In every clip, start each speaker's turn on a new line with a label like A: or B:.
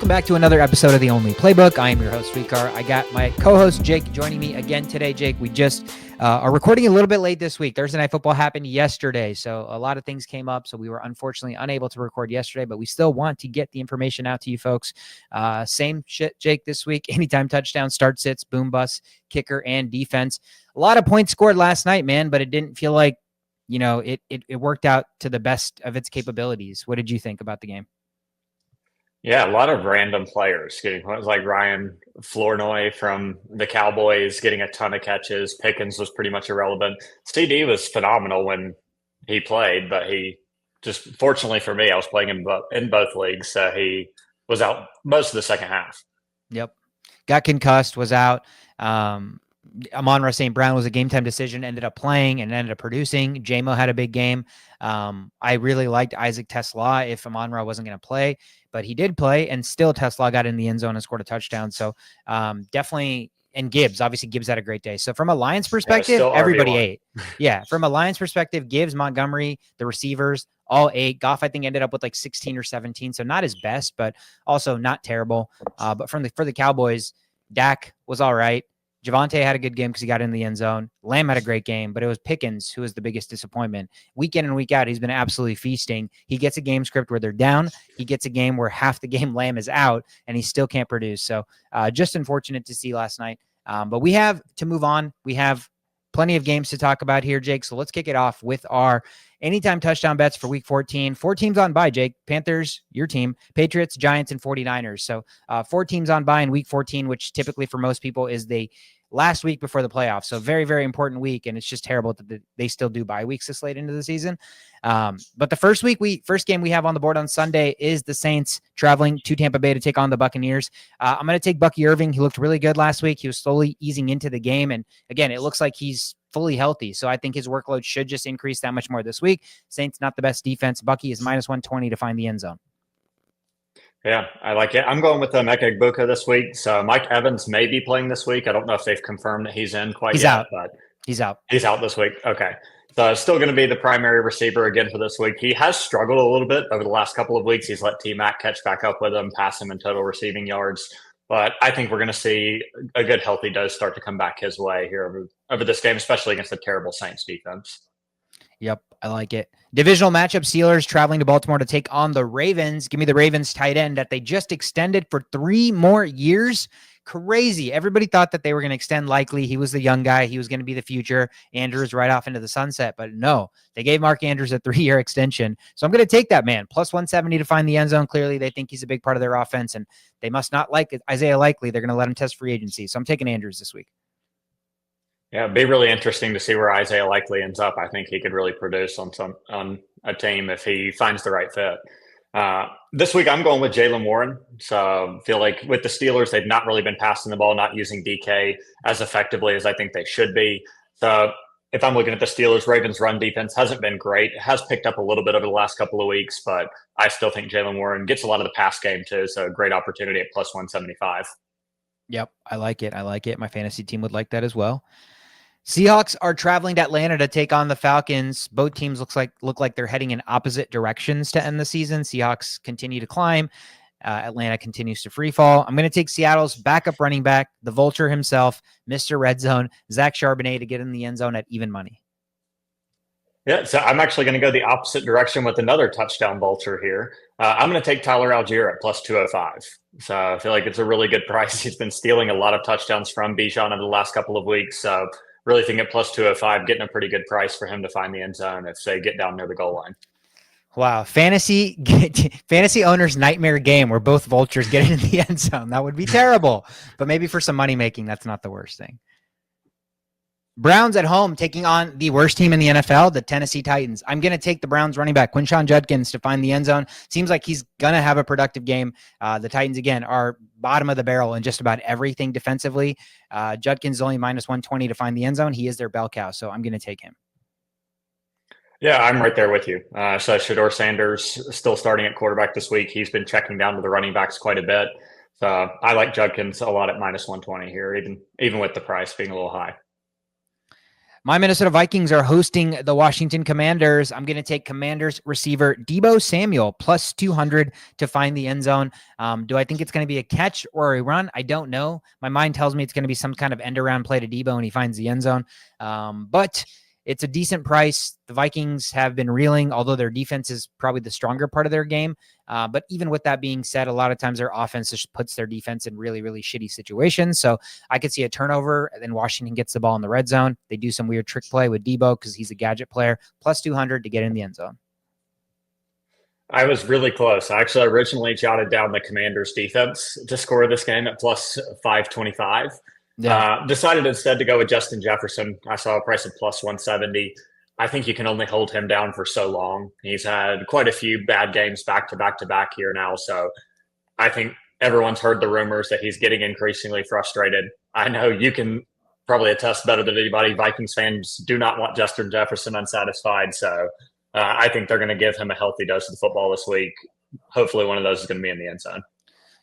A: Welcome back to another episode of The Only Playbook. I am your host, Sweetcar. I got my co-host, Jake, joining me again today. Jake, we just are recording a little bit late this week. Thursday Night Football happened yesterday, so a lot of things came up, so we were unfortunately unable to record yesterday, but we still want to get the information out to you folks. Same shit, Jake, this week. Anytime touchdown, start sits, boom bust, kicker, and defense. A lot of points scored last night, man, but it didn't feel like, it worked out to the best of its capabilities. What did you think about the game?
B: Yeah, a lot of random players getting it was like Ryan Flournoy from the Cowboys getting a ton of catches. Pickens was pretty much irrelevant. CD was phenomenal when he played, but he just fortunately for me, I was playing in both leagues, so he was out most of the second half.
A: Yep. Got concussed, was out. Amon-Ra St. Brown was a game-time decision, ended up playing and ended up producing. J-Mo had a big game. I really liked Isaac Tesla if Amon-Ra wasn't going to play, but he did play, and still Tesla got in the end zone and scored a touchdown. So definitely, and Gibbs, obviously Gibbs had a great day. So from a Lions perspective, everybody
B: RB1.
A: ate. Yeah, from a Lions perspective, Gibbs, Montgomery, the receivers, all ate. Goff, I think, ended up with like 16 or 17, so not his best, but also not terrible. But for the Cowboys, Dak was all right. Javonte had a good game because he got in the end zone. Lamb had a great game, but it was Pickens who was the biggest disappointment. Week in and week out, he's been absolutely feasting. He gets a game script where they're down. He gets a game where half the game Lamb is out, and he still can't produce. So just unfortunate to see last night. But we have to move on. We have plenty of games to talk about here, Jake. So let's kick it off with our anytime touchdown bets for week 14. 4 teams on bye, Jake. Panthers, your team. Patriots, Giants, and 49ers. So 4 teams on bye in week 14, which typically for most people is the last week before the playoffs. So very, very important week. And it's just terrible that they still do bye weeks this late into the season. But the first game we have on the board on Sunday is the Saints traveling to Tampa Bay to take on the Buccaneers. I'm going to take Bucky Irving. He looked really good last week. He was slowly easing into the game. And again, it looks like he's fully healthy. So I think his workload should just increase that much more this week. Saints, not the best defense. Bucky is minus 120 to find the end zone.
B: Yeah, I like it. I'm going with Emeka Egbuka this week. So Mike Evans may be playing this week. I don't know if they've confirmed that he's in quite yet.
A: Out.
B: But
A: he's out.
B: He's out this week. Okay. So still going to be the primary receiver again for this week. He has struggled a little bit over the last couple of weeks. He's let T-Mac catch back up with him, pass him in total receiving yards. But I think we're going to see a good healthy dose start to come back his way here over this game, especially against the terrible Saints defense.
A: Yep, I like it. Divisional matchup, Steelers traveling to Baltimore to take on the Ravens. Give me the Ravens tight end that they just extended for 3 more years. Crazy. Everybody thought that they were going to extend Likely. He was the young guy. He was going to be the future. Andrews right off into the sunset. But no, they gave Mark Andrews a 3-year extension. So I'm going to take that man. Plus 170 to find the end zone. Clearly, they think he's a big part of their offense, and they must not like Isaiah Likely. They're going to let him test free agency. So I'm taking Andrews this week.
B: Yeah, it'd be really interesting to see where Isaiah Likely ends up. I think he could really produce on a team if he finds the right fit. This week, I'm going with Jaylen Warren. So I feel like with the Steelers, they've not really been passing the ball, not using DK as effectively as I think they should be. So if I'm looking at the Steelers, Ravens run defense hasn't been great. It has picked up a little bit over the last couple of weeks, but I still think Jaylen Warren gets a lot of the pass game too. So great opportunity at plus 175.
A: Yep, I like it. I like it. My fantasy team would like that as well. Seahawks are traveling to Atlanta to take on the Falcons. Both teams look like they're heading in opposite directions to end the season. Seahawks continue to climb. Atlanta continues to free fall. I'm going to take Seattle's backup running back, the Vulture himself, Mr. Red Zone, Zach Charbonnet, to get in the end zone at even money.
B: Yeah, so I'm actually going to go the opposite direction with another touchdown vulture here. I'm going to take Tyler Algier at plus 205. So I feel like it's a really good price. He's been stealing a lot of touchdowns from Bijan over the last couple of weeks. So really think at plus 205, getting a pretty good price for him to find the end zone if they get down near the goal line.
A: Wow. Fantasy owner's nightmare game where both vultures get in the end zone. That would be terrible. But maybe for some money making, that's not the worst thing. Browns at home taking on the worst team in the NFL, the Tennessee Titans. I'm going to take the Browns running back, Quinshon Judkins, to find the end zone. Seems like he's going to have a productive game. The Titans, again, are bottom of the barrel in just about everything defensively. Judkins is only minus 120 to find the end zone. He is their bell cow, so I'm going to take him.
B: Yeah, I'm right there with you. So Shedeur Sanders still starting at quarterback this week. He's been checking down to the running backs quite a bit. So I like Judkins a lot at minus 120 here, even with the price being a little high.
A: My Minnesota Vikings are hosting the Washington Commanders. I'm going to take Commanders receiver Deebo Samuel plus 200 to find the end zone. Do I think it's going to be a catch or a run? I don't know. My mind tells me it's going to be some kind of end around play to Deebo and he finds the end zone. But it's a decent price. The Vikings have been reeling, although their defense is probably the stronger part of their game. But even with that being said, a lot of times their offense just puts their defense in really, really shitty situations. So I could see a turnover, and then Washington gets the ball in the red zone. They do some weird trick play with Deebo because he's a gadget player, plus 200 to get in the end zone.
B: I was really close. I actually originally jotted down the Commanders defense to score this game at plus 525.
A: Yeah.
B: Decided instead to go with Justin Jefferson. I saw a price of plus 170. I think you can only hold him down for so long. He's had quite a few bad games back to back to back here now. So I think everyone's heard the rumors that he's getting increasingly frustrated. I know you can probably attest better than anybody. Vikings fans do not want Justin Jefferson unsatisfied. So I think they're going to give him a healthy dose of the football this week. Hopefully one of those is going to be in the end zone.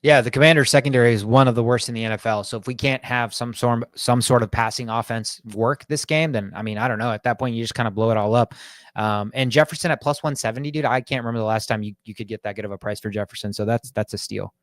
A: Yeah, the Commanders secondary is one of the worst in the NFL. So if we can't have some sort of passing offense work this game, then I mean, I don't know. At that point, you just kind of blow it all up. And Jefferson at plus 170, dude. I can't remember the last time you could get that good of a price for Jefferson. So that's a steal.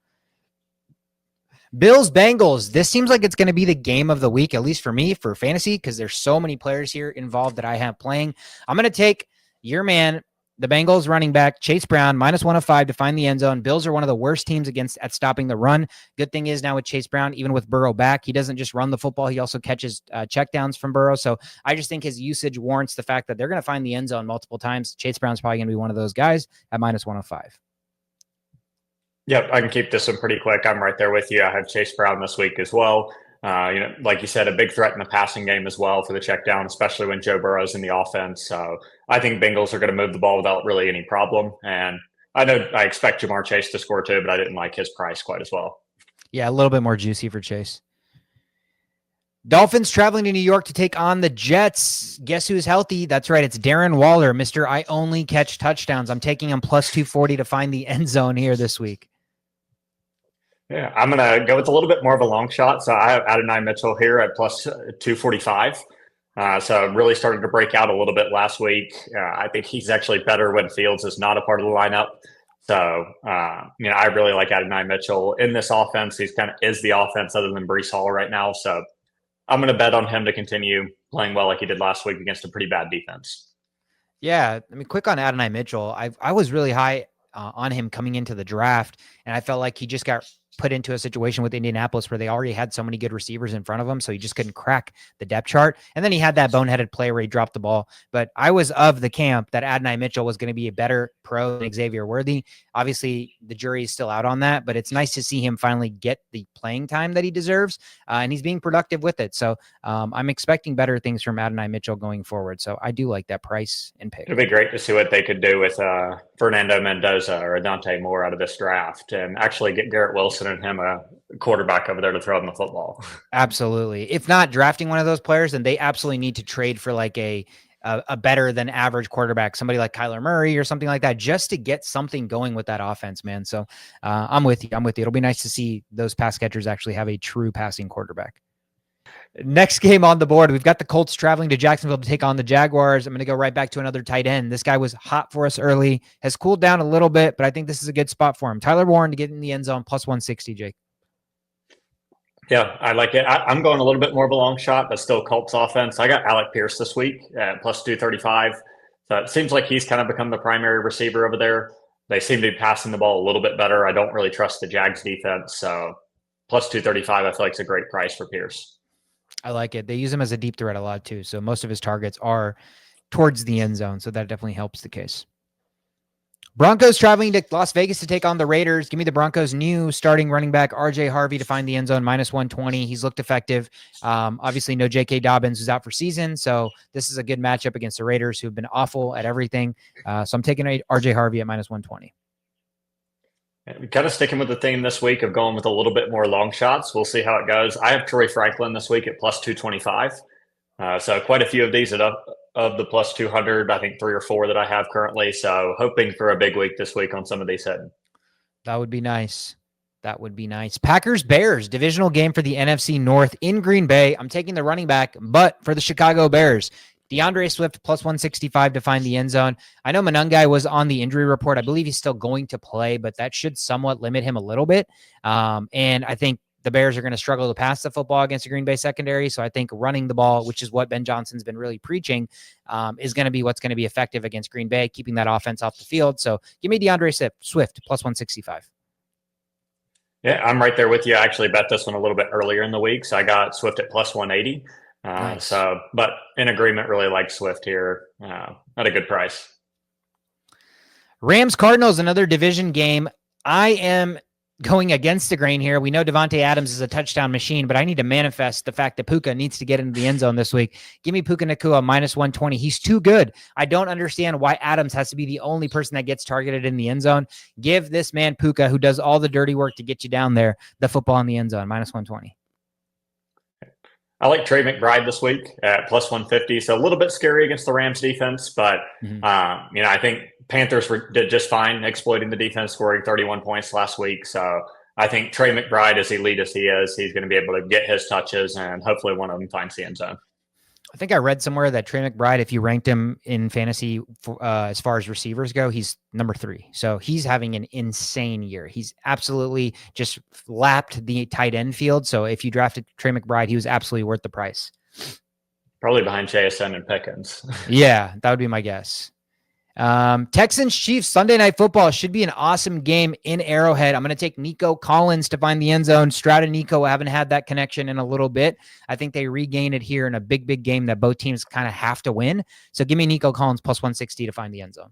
A: Bills Bengals. This seems like it's going to be the game of the week, at least for me, for fantasy, because there's so many players here involved that I have playing. I'm going to take your man, the Bengals running back, Chase Brown, minus 105 to find the end zone. Bills are one of the worst teams at stopping the run. Good thing is now with Chase Brown, even with Burrow back, he doesn't just run the football. He also catches checkdowns from Burrow. So I just think his usage warrants the fact that they're going to find the end zone multiple times. Chase Brown's probably going to be one of those guys at minus 105.
B: Yep, I can keep this one pretty quick. I'm right there with you. I have Chase Brown this week as well. Like you said, a big threat in the passing game as well for the check down, especially when Joe Burrow's in the offense. So I think Bengals are going to move the ball without really any problem. And I know I expect Jamar Chase to score too, but I didn't like his price quite as well.
A: Yeah, a little bit more juicy for Chase. Dolphins traveling to New York to take on the Jets. Guess who's healthy? That's right. It's Darren Waller, Mr. I only catch touchdowns. I'm taking him plus 240 to find the end zone here this week.
B: Yeah, I'm going to go with a little bit more of a long shot. So I have Adonai Mitchell here at plus 245. So really started to break out a little bit last week. I think he's actually better when Fields is not a part of the lineup. So, I really like Adonai Mitchell in this offense. He's kind of is the offense other than Breece Hall right now. So I'm going to bet on him to continue playing well like he did last week against a pretty bad defense.
A: Yeah, I mean, quick on Adonai Mitchell. I was really high on him coming into the draft, and I felt like he just got put into a situation with Indianapolis where they already had so many good receivers in front of him, so he just couldn't crack the depth chart. And then he had that boneheaded play where he dropped the ball. But I was of the camp that Adonai Mitchell was going to be a better pro than Xavier Worthy. Obviously, the jury is still out on that, but it's nice to see him finally get the playing time that he deserves, and he's being productive with it. So I'm expecting better things from Adonai Mitchell going forward. So I do like that price and pick.
B: It'd be great to see what they could do with Fernando Mendoza or Dante Moore out of this draft and actually get Garrett Wilson and him a quarterback over there to throw him the football.
A: Absolutely. If not drafting one of those players, then they absolutely need to trade for like a better than average quarterback, somebody like Kyler Murray or something like that, just to get something going with that offense, man. So I'm with you. It'll be nice to see those pass catchers actually have a true passing quarterback. Next game on the board, we've got the Colts traveling to Jacksonville to take on the Jaguars. I'm going to go right back to another tight end. This guy was hot for us early, has cooled down a little bit, but I think this is a good spot for him. Tyler Warren to get in the end zone, plus 160, Jake.
B: Yeah, I like it. I'm going a little bit more of a long shot, but still Colts offense. I got Alec Pierce this week at plus 235. So it seems like he's kind of become the primary receiver over there. They seem to be passing the ball a little bit better. I don't really trust the Jags defense. So plus 235, I feel like it's a great price for Pierce.
A: I like it. They use him as a deep threat a lot too. So most of his targets are towards the end zone. So that definitely helps the case. Broncos traveling to Las Vegas to take on the Raiders. Give me the Broncos' new starting running back, RJ Harvey, to find the end zone, minus 120. He's looked effective. Obviously, no J.K. Dobbins, who's out for season. So this is a good matchup against the Raiders, who've been awful at everything. So I'm taking RJ Harvey at minus 120.
B: Kind of sticking with the theme this week of going with a little bit more long shots. We'll see how it goes. I have Troy Franklin this week at plus 225. So quite a few of these of the plus 200, I think 3 or 4 that I have currently. So hoping for a big week this week on some of these hitting.
A: That would be nice. That would be nice. Packers Bears, divisional game for the NFC North in Green Bay. I'm taking the running back, but for the Chicago Bears, DeAndre Swift plus 165 to find the end zone. I know Monangai was on the injury report. I believe he's still going to play, but that should somewhat limit him a little bit. And I think the Bears are going to struggle to pass the football against the Green Bay secondary. So I think running the ball, which is what Ben Johnson's been really preaching, is going to be what's going to be effective against Green Bay, keeping that offense off the field. So give me DeAndre Swift plus 165.
B: Yeah, I'm right there with you. I actually bet this one a little bit earlier in the week, so I got Swift at plus 180.
A: Nice.
B: But in agreement, really like Swift here at a good price.
A: Rams Cardinals, another division game. I am going against the grain here. We know Devontae Adams is a touchdown machine, but I need to manifest the fact that Puka needs to get into the end zone this week. Give me Puka Nacua minus 120. He's too good. I don't understand why Adams has to be the only person that gets targeted in the end zone. Give this man Puka, who does all the dirty work to get you down there, the football in the end zone, minus 120.
B: I like Trey McBride this week at plus 150. So a little bit scary against the Rams defense, but I think Panthers did just fine exploiting the defense, scoring 31 points last week. So I think Trey McBride, as elite as he is, he's going to be able to get his touches, and hopefully one of them finds the end zone.
A: I think I read somewhere that Trey McBride, if you ranked him in fantasy as far as receivers go, he's number 3. So he's having an insane year. He's absolutely just lapped the tight end field. So if you drafted Trey McBride, he was absolutely worth the price.
B: Probably behind JSN and Pickens.
A: Yeah, that would be my guess. Texans Chiefs Sunday Night Football should be an awesome game in Arrowhead. I'm going to take Nico Collins to find the end zone. Stroud and Nico haven't had that connection in a little bit. I think they regain it here in a big game that both teams kind of have to win. So give me Nico Collins plus 160 to find the end zone.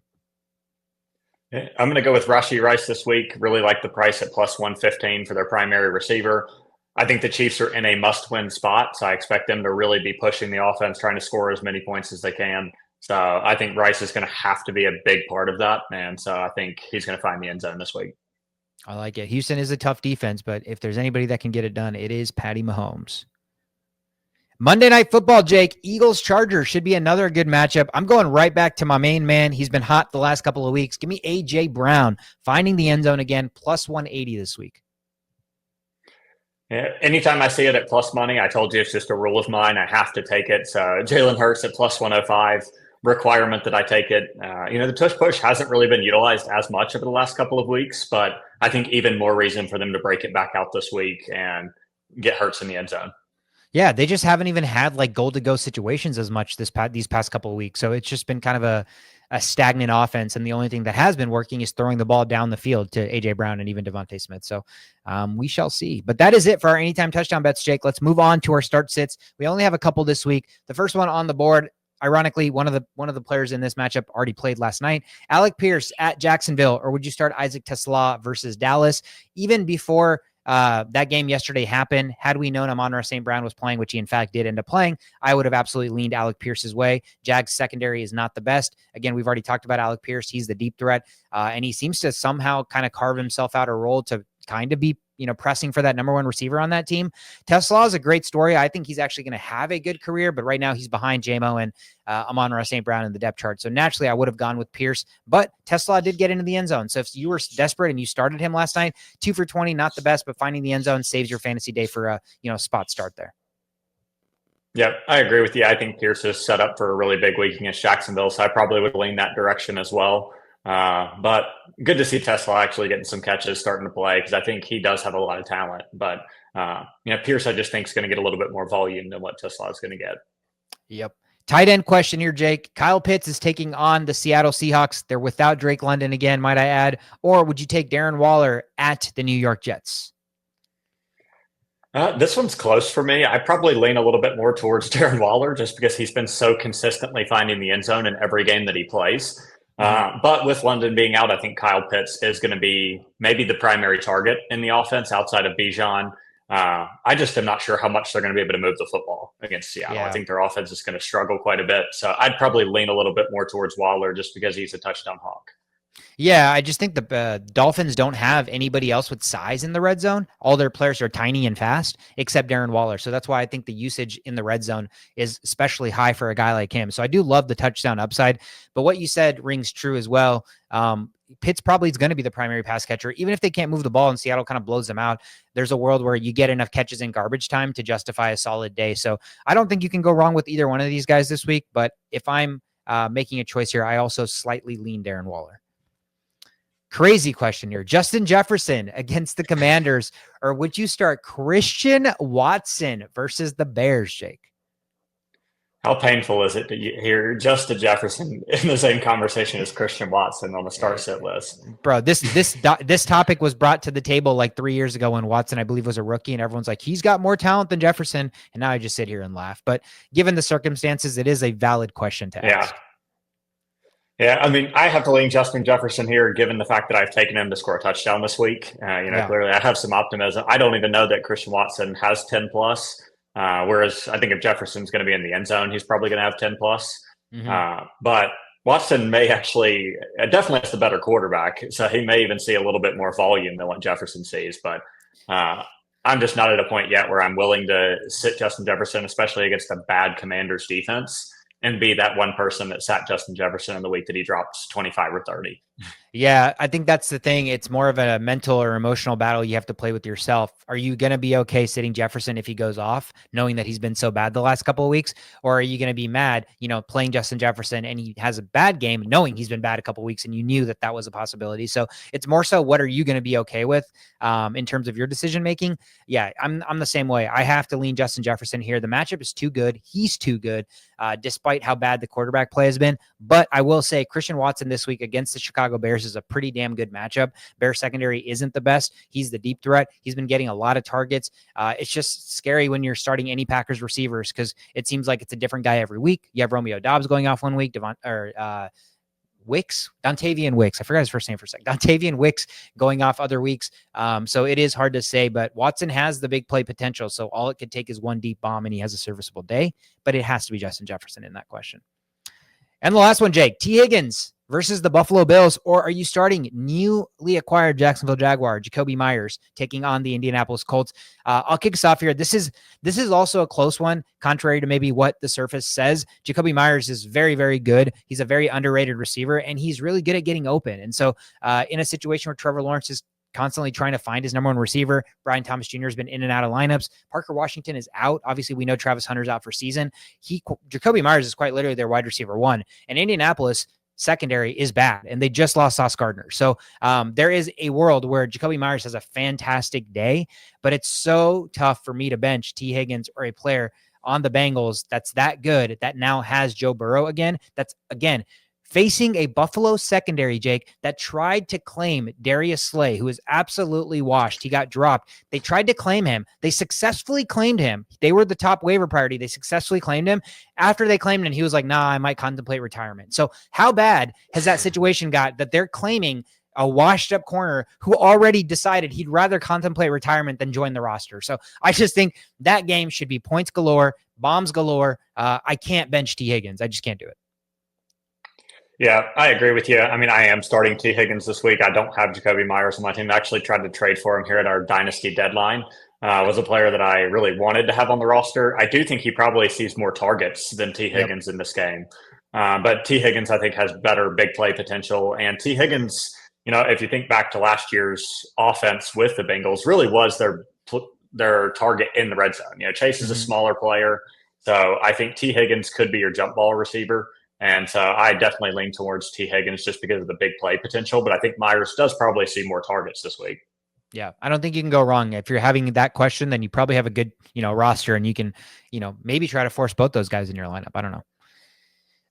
B: Yeah, I'm going to go with Rashee Rice this week. Really like the price at plus 115 for their primary receiver. I think the Chiefs are in a must-win spot, so I expect them to really be pushing the offense, trying to score as many points as they can. So I think Rice is going to have to be a big part of that, and so I think he's going to find the end zone this week.
A: I like it. Houston is a tough defense, but if there's anybody that can get it done, it is Patty Mahomes. Monday Night Football, Jake. Eagles-Chargers should be another good matchup. I'm going right back to my main man. He's been hot the last couple of weeks. Give me A.J. Brown, finding the end zone again, plus 180 this week.
B: Yeah, anytime I see it at plus money, I told you it's just a rule of mine. I have to take it. So Jalen Hurts at plus 105, requirement that I take it. The tush push hasn't really been utilized as much over the last couple of weeks, but I think even more reason for them to break it back out this week and get Hurts in the end zone.
A: Yeah, they just haven't even had like goal to go situations as much these past couple of weeks. So it's just been kind of a stagnant offense. And the only thing that has been working is throwing the ball down the field to A.J. Brown and even Devontae Smith. So we shall see. But that is it for our anytime touchdown bets, Jake. Let's move on to our start sits. We only have a couple this week. The first one on the board, ironically, one of the players in this matchup already played last night. Alec Pierce at Jacksonville, or would you start Isaac Tesla versus Dallas? Even before that game yesterday happened, had we known Amon-Ra St. Brown was playing, which he in fact did end up playing, I would have absolutely leaned Alec Pierce's way. Jags secondary is not the best. Again, we've already talked about Alec Pierce. He's the deep threat, and he seems to somehow kind of carve himself out a role to kind of be pressing for that number one receiver on that team. Tesla is a great story. I think he's actually going to have a good career, but right now he's behind J-Mo and Amon-Ra St. Brown in the depth chart. So naturally I would have gone with Pierce, but Tesla did get into the end zone. So if you were desperate and you started him last night, 2 for 20, not the best, but finding the end zone saves your fantasy day for a, spot start there.
B: Yep, I agree with you. I think Pierce is set up for a really big week against Jacksonville, so I probably would lean that direction as well. But good to see Tesla actually getting some catches starting to play, because I think he does have a lot of talent. But Pierce, I just think is going to get a little bit more volume than what Tesla is going to get.
A: Yep. Tight end question here, Jake. Kyle Pitts is taking on the Seattle Seahawks. They're without Drake London again, might I add. Or would you take Darren Waller at the New York Jets?
B: This one's close for me. I probably lean a little bit more towards Darren Waller just because he's been so consistently finding the end zone in every game that he plays. But with London being out, I think Kyle Pitts is going to be maybe the primary target in the offense outside of Bijan. I just am not sure how much they're going to be able to move the football against Seattle.
A: Yeah.
B: I think their offense is going to struggle quite a bit. So I'd probably lean a little bit more towards Waller just because he's a touchdown hawk.
A: Yeah, I just think the Dolphins don't have anybody else with size in the red zone. All their players are tiny and fast, except Darren Waller. So that's why I think the usage in the red zone is especially high for a guy like him. So I do love the touchdown upside. But what you said rings true as well. Pitts probably is going to be the primary pass catcher. Even if they can't move the ball and Seattle kind of blows them out, there's a world where you get enough catches in garbage time to justify a solid day. So I don't think you can go wrong with either one of these guys this week. But if I'm making a choice here, I also slightly lean Darren Waller. Crazy question here. Justin Jefferson against the Commanders, or would you start Christian Watson versus the Bears, Jake?
B: How painful is it to hear Justin Jefferson in the same conversation as Christian Watson on the start sit list?
A: Bro, this topic was brought to the table like 3 years ago when Watson, I believe, was a rookie, and everyone's like, he's got more talent than Jefferson. And now I just sit here and laugh. But given the circumstances, it is a valid question to ask.
B: Yeah, I mean, I have to lean Justin Jefferson here, given the fact that I've taken him to score a touchdown this week. Clearly I have some optimism. I don't even know that Christian Watson has 10 plus. Whereas I think if Jefferson's going to be in the end zone, he's probably going to have 10 plus. But Watson may definitely has the better quarterback. So he may even see a little bit more volume than what Jefferson sees. But I'm just not at a point yet where I'm willing to sit Justin Jefferson, especially against a bad Commanders defense, and be that one person that sat Justin Jefferson in the week that he drops 25 or 30.
A: Yeah, I think that's the thing. It's more of a mental or emotional battle you have to play with yourself. Are you going to be okay sitting Jefferson if he goes off, knowing that he's been so bad the last couple of weeks? Or are you going to be mad, playing Justin Jefferson and he has a bad game, knowing he's been bad a couple of weeks and you knew that was a possibility? So it's more so, what are you going to be okay with in terms of your decision making? Yeah, I'm the same way. I have to lean Justin Jefferson here. The matchup is too good. He's too good, despite how bad the quarterback play has been. But I will say Christian Watson this week against the Chicago Bears is a pretty damn good matchup. Bears secondary isn't the best. He's the deep threat. He's been getting a lot of targets. It's just scary when you're starting any Packers receivers because it seems like it's a different guy every week. You have Romeo Doubs going off one week, Dontavian Wicks. I forgot his first name for a second. Dontavian Wicks going off other weeks. So it is hard to say, but Watson has the big play potential. So all it could take is one deep bomb and he has a serviceable day, but it has to be Justin Jefferson in that question. And the last one, Jake, T. Higgins versus the Buffalo Bills, or are you starting newly acquired Jacksonville Jaguar, Jacoby Myers, taking on the Indianapolis Colts? I'll kick us off here. This is also a close one, contrary to maybe what the surface says. Jacoby Myers is very, very good. He's a very underrated receiver, and he's really good at getting open. And so in a situation where Trevor Lawrence is constantly trying to find his number one receiver, Brian Thomas Jr. has been in and out of lineups. Parker Washington is out. Obviously, we know Travis Hunter's out for season. Jacoby Myers is quite literally their wide receiver one. And Indianapolis secondary is bad, and they just lost Sauce Gardner. So there is a world where Jacoby Myers has a fantastic day, but it's so tough for me to bench T. Higgins or a player on the Bengals that's that good that now has Joe Burrow again. That's, again, facing a Buffalo secondary, Jake, that tried to claim Darius Slay, who is absolutely washed. He got dropped. They tried to claim him. They successfully claimed him. They were the top waiver priority. They successfully claimed him. After they claimed him, he was like, nah, I might contemplate retirement. So how bad has that situation got that they're claiming a washed up corner who already decided he'd rather contemplate retirement than join the roster? So I just think that game should be points galore, bombs galore. I can't bench T. Higgins. I just can't do it.
B: Yeah, I agree with you. I mean, I am starting T. Higgins this week. I don't have Jacoby Myers on my team. I actually tried to trade for him here at our dynasty deadline. Was a player that I really wanted to have on the roster. I do think he probably sees more targets than T. Higgins in this game. But T. Higgins, I think, has better big play potential. And T. Higgins, if you think back to last year's offense with the Bengals, really was their target in the red zone. Chase is a smaller player. So I think T. Higgins could be your jump ball receiver. And so I definitely lean towards T. Higgins just because of the big play potential. But I think Myers does probably see more targets this week.
A: Yeah, I don't think you can go wrong. If you're having that question, then you probably have a good, roster, and you can, maybe try to force both those guys in your lineup. I don't know.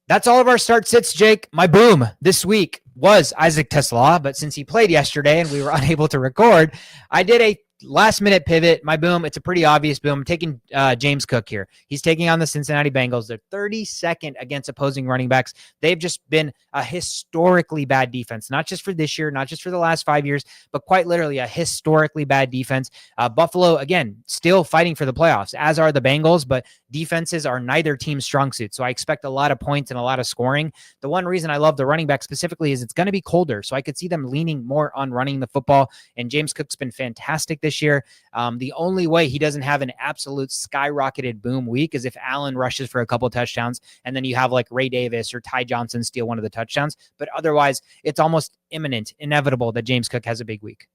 A: That's all of our start sits, Jake. My boom this week was Isaac Tesla, but since he played yesterday and we were unable to record, I did a last-minute pivot. My boom, it's a pretty obvious boom. I'm taking James Cook here. He's taking on the Cincinnati Bengals. They're 32nd against opposing running backs. They've just been a historically bad defense, not just for this year, not just for the last 5 years, but quite literally a historically bad defense. Buffalo, again, still fighting for the playoffs, as are the Bengals, but defenses are neither team's strong suit. So I expect a lot of points and a lot of scoring. The one reason I love the running back specifically is it's going to be colder. So I could see them leaning more on running the football. And James Cook's been fantastic this year. The only way he doesn't have an absolute skyrocketed boom week is if Allen rushes for a couple touchdowns, and then you have like Ray Davis or Ty Johnson steal one of the touchdowns. But otherwise, it's almost inevitable that James Cook has a big week.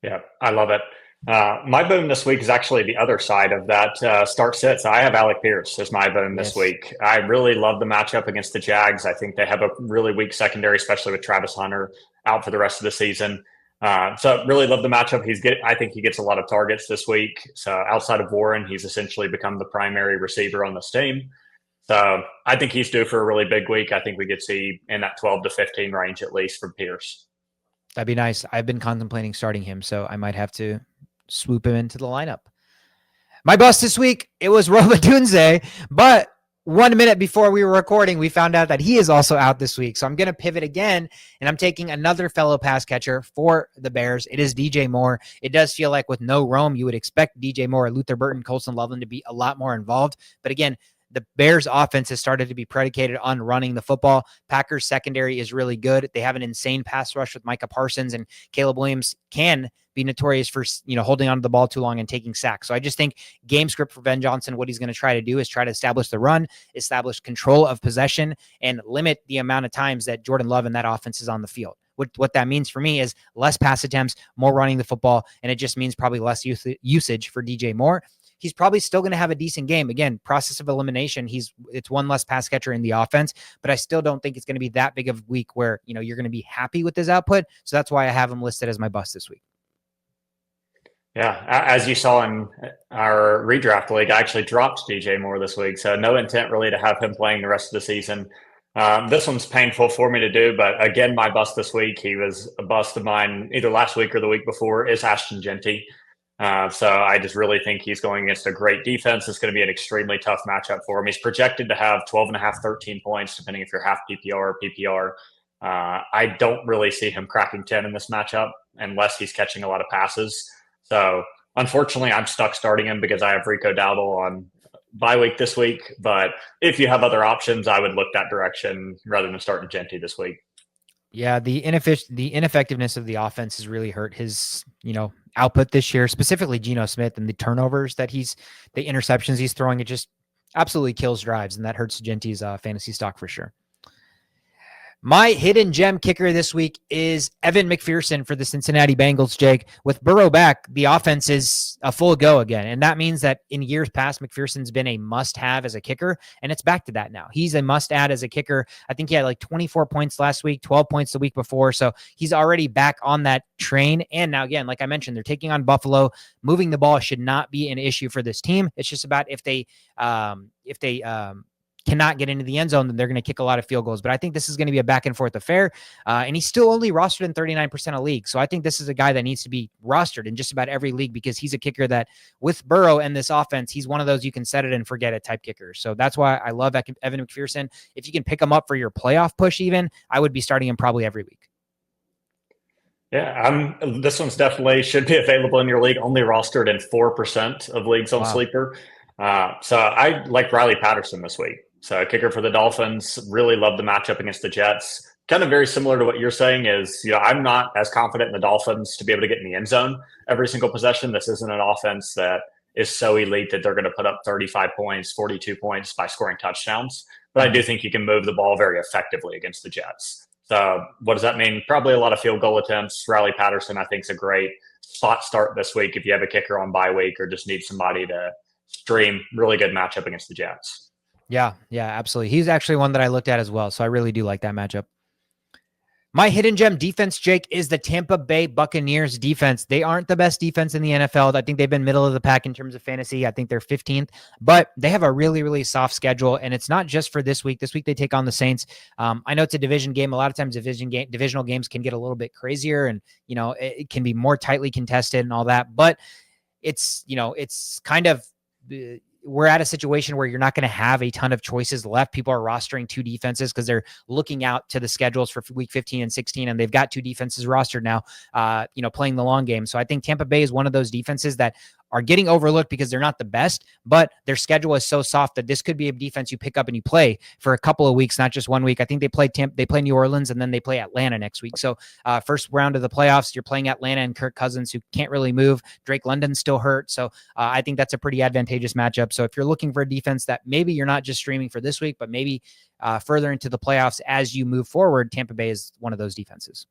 B: Yeah, I love it. My boom this week is actually the other side of that start sit. So I have Alec Pierce as my boom this week. I really love the matchup against the Jags. I think they have a really weak secondary, especially with Travis Hunter out for the rest of the season. So really love the matchup. I think he gets a lot of targets this week. So outside of Warren, he's essentially become the primary receiver on this team. So I think he's due for a really big week. I think we could see in that 12 to 15 range at least from Pierce.
A: That'd be nice. I've been contemplating starting him, so I might have to swoop him into the lineup. My bust this week, it was Robotunze, but 1 minute before we were recording, we found out that he is also out this week. So I'm going to pivot again, and I'm taking another fellow pass catcher for the Bears. It is DJ Moore. It does feel like with no Rome, you would expect DJ Moore, Luther Burton, Colson Loveland to be a lot more involved. But again, the Bears offense has started to be predicated on running the football. Packers secondary is really good. They have an insane pass rush with Micah Parsons, and Caleb Williams can be notorious for, holding onto the ball too long and taking sacks. So I just think game script for Ben Johnson, what he's going to try to do is try to establish the run, establish control of possession, and limit the amount of times that Jordan Love and that offense is on the field. What that means for me is less pass attempts, more running the football, and it just means probably less usage for DJ Moore. He's probably still going to have a decent game. Again, process of elimination, it's one less pass catcher in the offense, but I still don't think it's going to be that big of a week where, you're going to be happy with his output. So that's why I have him listed as my bust this week.
B: Yeah, as you saw in our redraft league, I actually dropped DJ Moore this week. So no intent really to have him playing the rest of the season. This one's painful for me to do, but again, my bust this week, he was a bust of mine either last week or the week before, is Ashton Genty. So I just really think he's going against a great defense. It's going to be an extremely tough matchup for him. He's projected to have 12.5, 13 points, depending if you're half PPR or PPR. I don't really see him cracking 10 in this matchup unless he's catching a lot of passes. So unfortunately, I'm stuck starting him because I have Rico Dowdle on bye week this week. But if you have other options, I would look that direction rather than starting Genty this week.
A: Yeah, the ineffectiveness of the offense has really hurt his, output this year, specifically Geno Smith, and the turnovers that the interceptions he's throwing, it just absolutely kills drives, and that hurts Genty's fantasy stock for sure. My hidden gem kicker this week is Evan McPherson for the Cincinnati Bengals, Jake. With Burrow back, the offense is a full go again. And that means that in years past, McPherson's been a must-have as a kicker, and it's back to that now. He's a must-add as a kicker. I think he had like 24 points last week, 12 points the week before. So he's already back on that train. And now, again, like I mentioned, they're taking on Buffalo. Moving the ball should not be an issue for this team. It's just about if they cannot get into the end zone, then they're going to kick a lot of field goals. But I think this is going to be a back and forth affair. And he's still only rostered in 39% of leagues. So I think this is a guy that needs to be rostered in just about every league because he's a kicker that with Burrow and this offense, he's one of those you can set it and forget it type kickers. So that's why I love Evan McPherson. If you can pick him up for your playoff push even, I would be starting him probably every week.
B: Yeah, this one's definitely should be available in your league, only rostered in 4% of leagues on Sleeper. So I like Riley Patterson this week. So kicker for the Dolphins, really love the matchup against the Jets. Kind of very similar to what you're saying is, I'm not as confident in the Dolphins to be able to get in the end zone every single possession. This isn't an offense that is so elite that they're going to put up 35 points, 42 points by scoring touchdowns. But I do think you can move the ball very effectively against the Jets. So what does that mean? Probably a lot of field goal attempts. Riley Patterson, I think, is a great spot start this week if you have a kicker on bye week or just need somebody to stream. Really good matchup against the Jets.
A: Yeah, absolutely. He's actually one that I looked at as well, so I really do like that matchup. My hidden gem defense, Jake, is the Tampa Bay Buccaneers defense. They aren't the best defense in the NFL. I think they've been middle of the pack in terms of fantasy. I think they're 15th, but they have a really, really soft schedule, and it's not just for this week. This week they take on the Saints. I know it's a division game. A lot of times divisional games can get a little bit crazier, and it can be more tightly contested and all that, but it's kind of we're at a situation where you're not going to have a ton of choices left. People are rostering two defenses because they're looking out to the schedules for week 15 and 16, and they've got two defenses rostered now, playing the long game. So I think Tampa Bay is one of those defenses that are getting overlooked because they're not the best, but their schedule is so soft that this could be a defense you pick up and you play for a couple of weeks, not just 1 week. I think they play New Orleans, and then they play Atlanta next week. So first round of the playoffs, you're playing Atlanta and Kirk Cousins, who can't really move. Drake London's still hurt. So I think that's a pretty advantageous matchup. So if you're looking for a defense that maybe you're not just streaming for this week, but maybe further into the playoffs as you move forward, Tampa Bay is one of those defenses.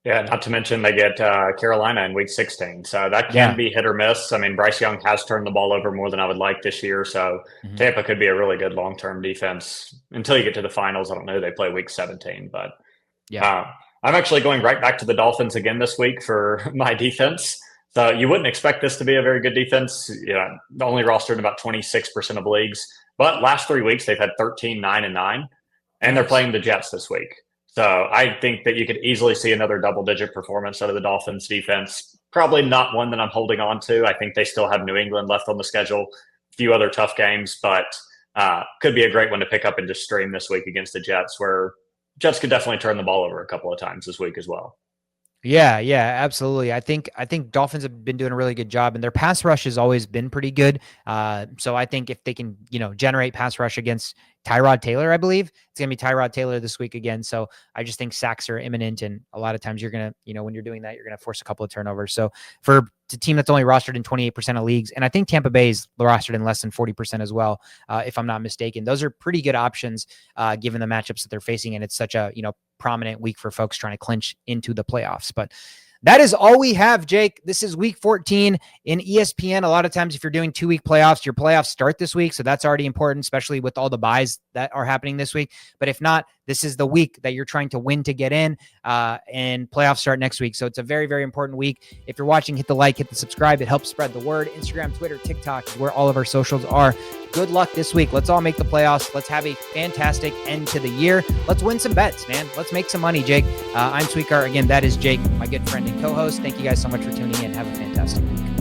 B: Yeah, not to mention they get Carolina in week 16. So that can be hit or miss. I mean, Bryce Young has turned the ball over more than I would like this year. So Tampa could be a really good long-term defense until you get to the finals. I don't know who they play week 17, but I'm actually going right back to the Dolphins again this week for my defense. So you wouldn't expect this to be a very good defense. Only rostered in about 26% of leagues. But last 3 weeks, they've had 13, 9, and 9. And they're playing the Jets this week. So I think that you could easily see another double-digit performance out of the Dolphins defense. Probably not one that I'm holding on to. I think they still have New England left on the schedule, a few other tough games, but could be a great one to pick up and just stream this week against the Jets, where Jets could definitely turn the ball over a couple of times this week as well.
A: Yeah, absolutely. I think Dolphins have been doing a really good job, and their pass rush has always been pretty good. So I think if they can, generate pass rush against Tyrod Taylor, I believe it's going to be Tyrod Taylor this week again. So I just think sacks are imminent, and a lot of times you're going to, when you're doing that, you're going to force a couple of turnovers. So for a team that's only rostered in 28% of leagues, and I think Tampa Bay is rostered in less than 40% as well, if I'm not mistaken, those are pretty good options given the matchups that they're facing, and it's such a prominent week for folks trying to clinch into the playoffs. But that is all we have, Jake. This is week 14 in ESPN. A lot of times if you're doing 2-week playoffs, your playoffs start this week. So that's already important, especially with all the buys that are happening this week. But if not, this is the week that you're trying to win to get in, and playoffs start next week. So it's a very, very important week. If you're watching, hit the like, hit the subscribe. It helps spread the word. Instagram, Twitter, TikTok is where all of our socials are. Good luck this week. Let's all make the playoffs. Let's have a fantastic end to the year. Let's win some bets, man. Let's make some money, Jake. I'm Sweetcar. Again, that is Jake, my good friend and co-host. Thank you guys so much for tuning in. Have a fantastic week.